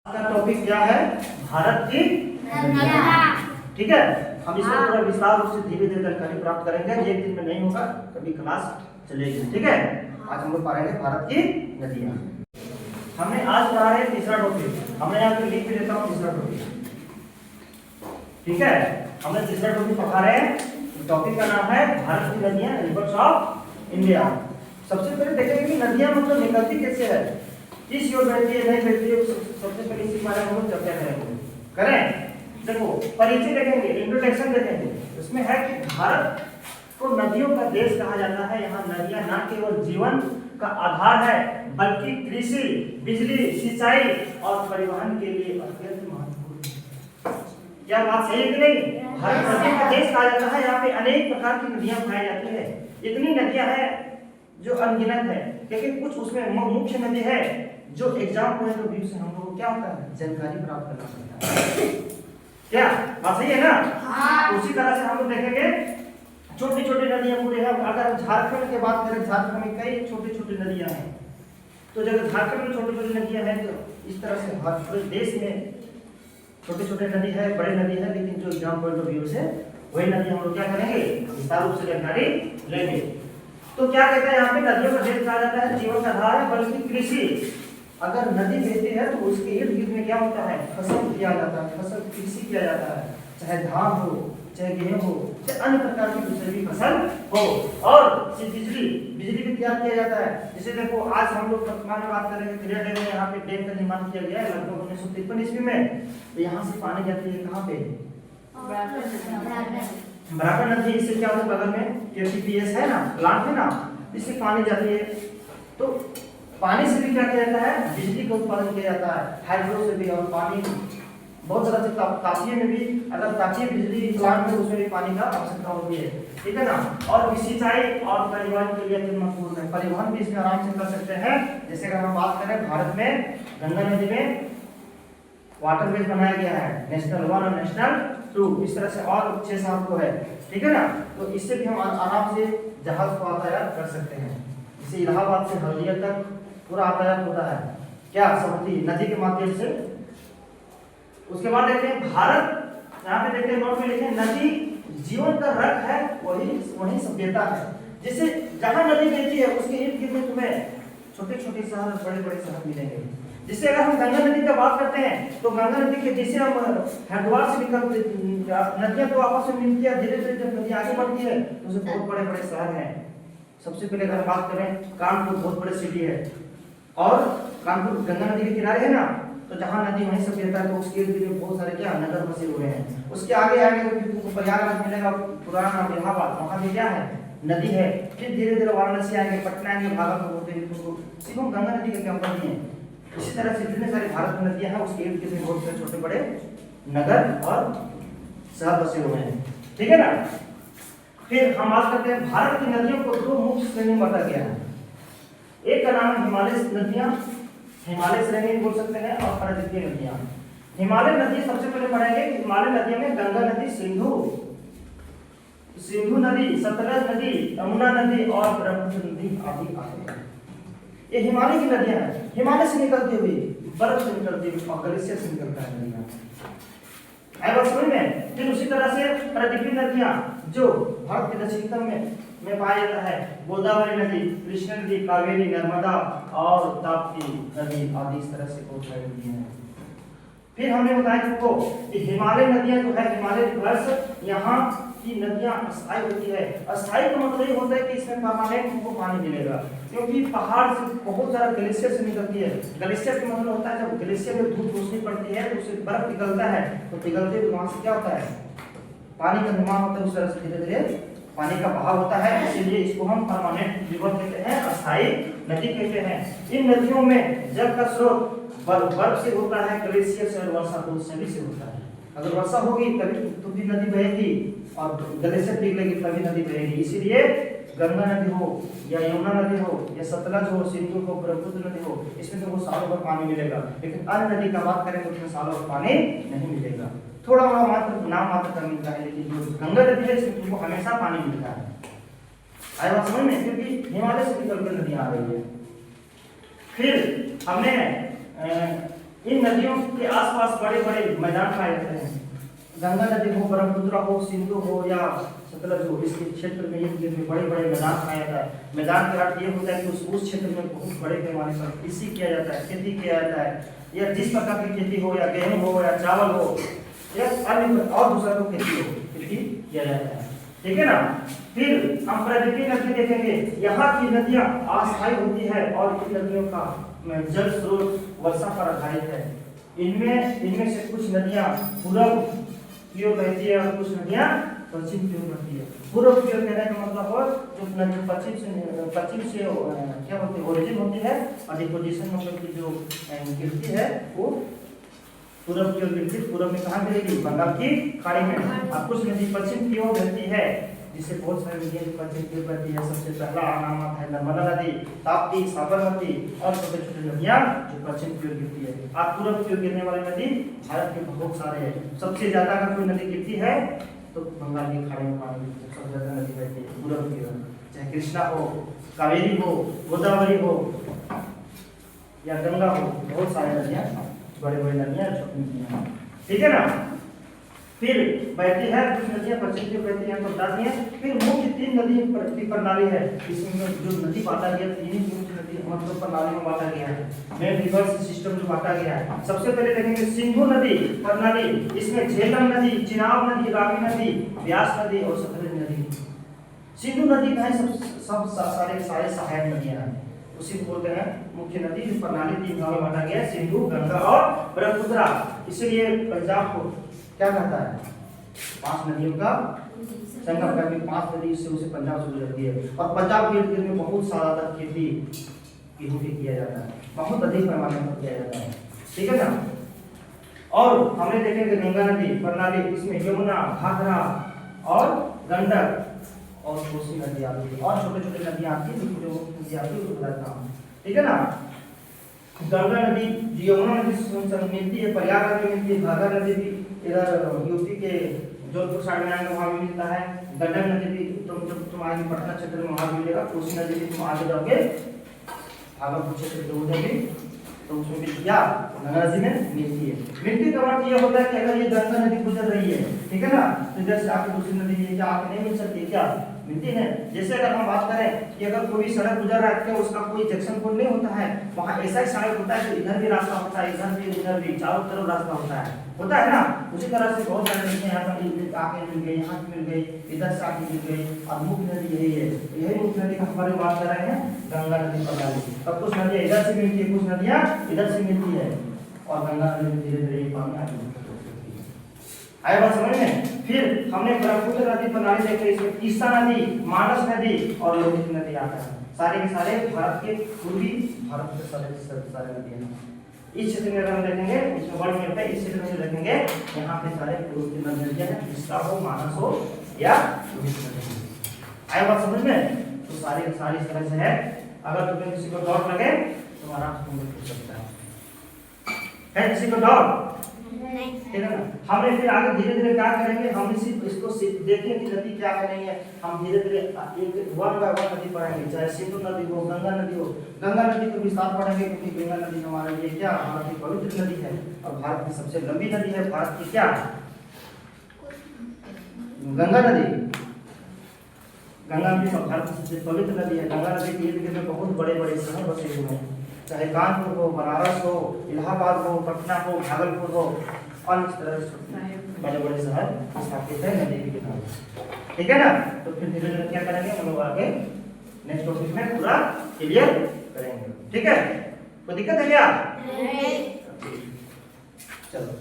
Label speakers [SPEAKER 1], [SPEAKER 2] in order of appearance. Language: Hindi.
[SPEAKER 1] का टॉपिक क्या है? भारत की नदियाँ। ठीक है, हम इसको पूरा विस्तार रूप से धीरे धीरे जानकारी प्राप्त करेंगे। एक दिन में नहीं होगा, कभी क्लास चलेगी। ठीक है, आज हम लोग पढ़ेंगे भारत की नदियाँ। हमने आज पढ़ा है तीसरा टॉपिक। हमने यहाँ पे लिख भी देता हूँ तीसरा टॉपिक। ठीक है, हमने तीसरा टॉपिक पढ़ा रहे हैं। टॉपिक का नाम है भारत की नदियाँ, रिवर्स ऑफ इंडिया। सबसे पहले देखेंगे कि नदियाँ मतलब निकलती कैसे है, किस ओर बहती है, नहीं बहती है। सबसे पहले इसी बारे में हम लोग चर्चा करें। देखो, परिचय देखेंगे, इंट्रोडक्शन देखेंगे। उसमें है कि भारत को नदियों का देश कहा जाता है। यहाँ नदियाँ न केवल जीवन का आधार है, बल्कि कृषि, बिजली, सिंचाई और परिवहन के लिए अत्यंत महत्वपूर्ण है। क्या बात सही है कि नहीं? भारत नदियों का देश कहा जाता है। यहाँ पे अनेक प्रकार की नदियाँ पाई जाती है। इतनी नदियाँ हैं जो अनगिनत है, लेकिन कुछ उसमें मुख्य नदी है जो एग्जाम पॉइंट ऑफ व्यू से हम लोग को क्या होता है, जानकारी प्राप्त करना पड़ता है। क्या बात सही है ना? हाँ। उसी तरह से हम लोग देखेंगे छोटी छोटी नदियां पूरे हैं। अगर झारखंड की बात करें, झारखंड में कई छोटी छोटी नदियां हैं। तो जब झारखंड में छोटी छोटी नदियां हैं, तो इस तरह से हर पूरे देश में छोटे छोटे नदी है, बड़े नदी है, लेकिन जो एग्जाम पॉइंट ऑफ व्यू से वही नदी हम लोग क्या करेंगे, विस्तार रूप से जानकारी लेंगे। तो क्या कहते हैं, यहाँ पे नदियों का देश कहा जाता है, जीवन का आधार है, बल्कि कृषि। अगर नदी बहती है तो उसके इर्द गिर्द में क्या होता है, फसल किया जाता है, फसल कृषि किया जाता है। चाहे धान हो, चाहे गेहूं हो, चाहे अन्य प्रकार की दूसरी भी फसल हो। और बिजली भी तैयार किया जाता है। जैसे देखो, आज हम लोग वर्तमान में बात करेंगे, क्लियर डैम में यहाँ पे डैम का निर्माण किया गया है लगभग 1953 ईस्वी में। तो यहाँ से पानी जाती है कहाँ पे, बराबर नदी। इससे क्या होता है, बगल में केटीपीएस है ना, प्लांट है ना, इससे पानी जाती है। तो पानी से भी क्या किया जाता है, बिजली का उत्पादन किया जाता है, हाइड्रो से भी। और पानी बहुत तरह से तापीय में भी, अगर तापीय बिजली प्लांट में, उसमें भी पानी का आवश्यकता होती है। ठीक है ना। और सिंचाई और परिवहन के लिए महत्वपूर्ण है। परिवहन भी इसमें आराम से कर सकते हैं। जैसे अगर हम बात करें, भारत में गंगा नदी में वाटरवेज बनाया गया है, नेशनल 1 और नेशनल 2। इस तरह से और 6-7 को है। ठीक है ना। तो इससे भी हम आराम से जहाज को यातायात कर सकते हैं। जैसे इलाहाबाद से हल्दिया तक पूरा यातायात होता है, क्या समझी, नदी के माध्यम से। उसके बाद देखते हैं भारत, यहाँ पे देखते हैं नोट में लिखे, नदी जीवन का रख है, वही सभ्यता है। जैसे जहाँ नदी बहती है उसके इर्द गिर्द में तुम्हें छोटे छोटे शहर, बड़े बड़े शहर मिलेंगे। जिससे अगर हम गंगा नदी का बात करते हैं, तो गंगा नदी के जैसे हम हरिद्वार से निकलते, नदियां तो आपस में मिलती है। धीरे धीरे जब नदी आगे बढ़ती है तो उसे बहुत बड़े बड़े शहर हैं। सबसे पहले अगर बात करें, कानपुर बहुत बड़े सिटी है, और कानपुर गंगा नदी के किनारे है ना। तो जहाँ नदी वहीं सभ्यता है, तो उसके इर्द गिर्द बहुत सारे क्या नगर बसे हुए हैं। उसके आगे आगे तो प्रयागराज मिलेगा, पुराना इलाहाबाद, वहाँ भी क्या है, नदी है। फिर धीरे धीरे वाराणसी आएंगे, पटना आएंगे, भागलपुर होते हैं, तो सिर्फ गंगा नदी का क्या नहीं है। इसी तरह से जितने सारे भारत में नदियां हैं, उसके इर्द गिर्द बहुत सारे छोटे बड़े नगर और शहर बसे हुए हैं। ठीक है ना। फिर हम बात करते हैं, भारत की नदियों को 2 मुख्य श्रेणी में बांटा गया है। एक का नाम है हिमालय नदियां, हिमालय श्रेणी बोल सकते हैं, और पर्वतीय नदियां। हिमालय नदी सबसे पहले पढ़ेंगे। हिमालय नदियों में गंगा नदी, सिंधु नदी, सतलज नदी, यमुना नदी और ब्रह्मपुत्र नदी आदि आते हैं। ये हिमालय की नदियां हैं। हिमालय से निकलती हुई, बर्फ से निकलती हुई और ग्लेशियर से निकलता है नदियां। आई बात समझ में? फिर उसी तरह से पर्वतीय नदियां जो भारत के दक्षिणतम में पाया जाता है, गोदावरी नदी, कृष्णा नदी, कावेरी, नर्मदा और ताप्ती नदी आदि। इस तरह से बहुत सारी नदियां हैं। फिर हमने बताया तुमको कि हिमालय नदियां जो है, हिमालय रिवर्स, यहाँ की नदियां अस्थायी होती है। अस्थायी का मतलब ये होता है कि इसमें परमानेंट तुमको पानी मिलेगा, क्योंकि पहाड़ से बहुत सारा ग्लेशियर से निकलती है। ग्लेशियर का मतलब होता है जब ग्लेशियर में धूप रोशनी पड़ती है तो उससे बर्फ पिघलता है, तो पिघलते हुए वहां से क्या होता है, पानी का निर्माण होता है। उस तरह से धीरे धीरे पानी का बहाव होता है। इसीलिए इसको हम परमानेंट रिवर कहते हैं, अस्थायी नदी कहते हैं। इन नदियों में जल का स्रोत बर्फ से होता है, ग्लेशियर से और वर्षा तो सभी से होता है। अगर वर्षा होगी तभी तो भी नदी बहेगी, और ग्लेशियर पिघलेगी तभी नदी बहेगी। इसीलिए गंगा नदी हो या यमुना नदी हो या सतलज हो, सिंधु हो, ब्रह्मपुत्र नदी हो, इसमें तुमको सालों भर पानी मिलेगा। लेकिन अन्य नदी का बात करें तो उसमें सालों भर पानी नहीं मिलेगा। थोड़ा बड़ा मात्र नाम मात्र का मिलता है, लेकिन जो गंगा नदी है इसमें तुमको हमेशा पानी मिलता है। आया बात समझ में? क्योंकि हिमालय से निकलकर नदी आ रही है। फिर हमने इन नदियों के आसपास बड़े बड़े मैदान पाए जाते हैं। गंगा नदी हो, ब्रह्मपुत्र हो, सिंधु हो या सतलज हो, इसके क्षेत्र में इनके बड़े बड़े मैदान पाया जाता है। मैदान का अर्थ ये होता है कि उस क्षेत्र में बहुत बड़े पैमाने पर कृषि किया जाता है, खेती किया जाता है, या जिस प्रकार की खेती हो, या गेहूं हो, या चावल हो, या अन्य और दूसरा को खेती हो, खेती किया जाता है। ठीक है ना। फिर हम प्राकृतिक नदी देखेंगे। यहाँ की नदियाँ अस्थायी होती है और इन नदियों का जल स्रोत वर्षा पर आधारित है। इनमें से कुछ नदियाँ पूर्व की ओर बहती है और कुछ नदियाँ पश्चिम की ओर बहती है। पूर्व की ओर कहने का मतलब हो जो नदी पश्चिम से क्या होती है, ओरिजिन होती है, और डिपोजिशन मतलब की जो गिरती है वो पूर्व की ओर गिरती है। पूर्व में कहाँ गिरेगी? बंगाल की खाड़ी में। और कुछ नदी पश्चिम की ओर बहती है, जिससे बहुत सारी नदियाँ पश्चिम की ओर बहती है। सबसे पहला नाम आता है नर्मदा नदी, ताप्ती, साबरमती और छोटे छोटे नदियाँ जो पश्चिम की ओर गिरती है। और पूर्व की ओर गिरने वाली नदी भारत में बहुत सारे हैं। सबसे ज्यादा अगर कोई नदी गिरती है तो बंगाल की खाड़ी में पानी सबसे ज्यादा नदी बहती है पूर्व की ओर, चाहे कृष्णा हो, कावेरी हो, गोदावरी हो या गंगा हो, बहुत सारी नदियाँ, बड़े बड़े नदियाँ, छोटी नदियाँ। ठीक है ना। फिर बहती है कुछ नदियाँ पश्चिम की बहती हैं तो बता दिए। फिर मुख्य 3 नदी की प्रणाली है। इसमें जो नदी बांटा गया 3 ही मुख्य नदी मतलब प्रणाली में बांटा गया है। मेन रिवर्स सिस्टम जो बांटा गया है। सबसे पहले देखेंगे सिंधु नदी प्रणाली। इसमें झेलम नदी, चिनाब नदी, रावी नदी, व्यास नदी और सतलज नदी। सिंधु नदी का सब सारे सहायक नदियाँ हैं, उसी को बोलते हैं मुख्य नदी। जो प्रणाली 3 भागों में बांटा गया है, सिंधु, गंगा और ब्रह्मपुत्र। इसलिए पंजाब को क्या कहता है? 5 नदियों का संगम करके 5 नदी से उसे पंजाब से गुजरती है। और पंजाब के इर्द में बहुत सारा खेती गेहूं की किया जाता है, बहुत अधिक पैमाने पर किया जाता है। ठीक है ना। और हमने देखेंगे गंगा नदी प्रणाली, इसमें यमुना, घाघरा और गंडक और कोसी नदी आती है और छोटे छोटे नदियाँ आती है जो नदी आती है उसको बताता हूँ। ठीक है ना। गंगा नदी यमुना नदी से मिलती है, प्रयागराज में मिलती है। घाघरा नदी भी इधर यूपी के जोधपुर साइड में आएंगे वहाँ भी मिलता है। गंडक नदी भी तुम आगे पटना क्षेत्र में वहाँ भी मिलेगा। कोसी नदी भी तुम आगे जाओगे भागलपुर क्षेत्र के उधर भी तो उसमें भी क्या गंगा नदी में मिलती है। मिलती का अर्थ ये होता है कि अगर ये गंगा नदी गुजर रही है, ठीक है ना, तो इधर से आके दूसरी नदी ये क्या आके नहीं मिल सकती, क्या मिलती है। जैसे अगर हम बात करें कि अगर कोई सड़क गुजर रहा है तो उसका कोई जंक्शन कोड नहीं होता है, वहाँ ऐसा ही सड़क होता है तो इधर भी रास्ता होता है, इधर भी चारों तरफ रास्ता होता है ना। उसी तरह से बहुत सारे नदियाँ यहाँ पर आके मिल गई, यहाँ मिल गई, इधर से आके मिल गई। और मुख्य नदी यही है, यही मुख्य नदी का हमारे बात कर रहे हैं गंगा नदी प्रणाली। अब कुछ नदियाँ इधर से मिलती है, कुछ नदियाँ इधर से मिलती है और गंगा नदी धीरे धीरे पानी आगे आए बात समझ में। फिर हमने ब्रह्मपुत्र नदी प्रणाली देखी, इसमें तीस्ता नदी, मानस नदी और लोहित नदी आता है। सारे के सारे भारत के पूर्वी भारत के सारे नदियाँ हैं। इस क्षेत्र में अगर हम देखेंगे इसमें वर्ड में होता है, इस क्षेत्र में देखेंगे यहाँ पे सारे पूर्व की नदियाँ हैं, तीस्ता हो, मानस हो या लोहित नदी। आए बात समझ में। तो सारी इस तरह से है। अगर तुम्हें किसी को डाउट लगे तो आराम से पूछ सकता है किसी को डाउट? ठीक है ना। हमने फिर आगे धीरे धीरे क्या करेंगे, हम इसको देखें कि नदी क्या करेंगे। हम धीरे धीरे एक 1 बाय 1 नदी पढ़ेंगे, चाहे सिंधु नदी हो, गंगा नदी हो। गंगा नदी को विस्तार पढ़ेंगे क्योंकि गंगा नदी हमारे लिए क्या भारत की पवित्र नदी है और भारत की सबसे लंबी नदी है। भारत की क्या गंगा नदी, गंगा नदी भारत की सबसे पवित्र नदी है। गंगा नदी के इर्द गिर्द में बहुत बड़े बड़े शहर बसे हुए हैं, चाहे कानपुर हो, बनारस हो, इलाहाबाद हो, पटना हो, भागलपुर हो और इस तरह से बड़े बड़े शहर स्थापित है नदी के किनारे। ठीक है ना। तो फिर धीरे धीरे क्या करेंगे हम लोग आगे नेक्स्ट टॉपिक में पूरा क्लियर करेंगे। ठीक है। कोई दिक्कत है क्या? चलो।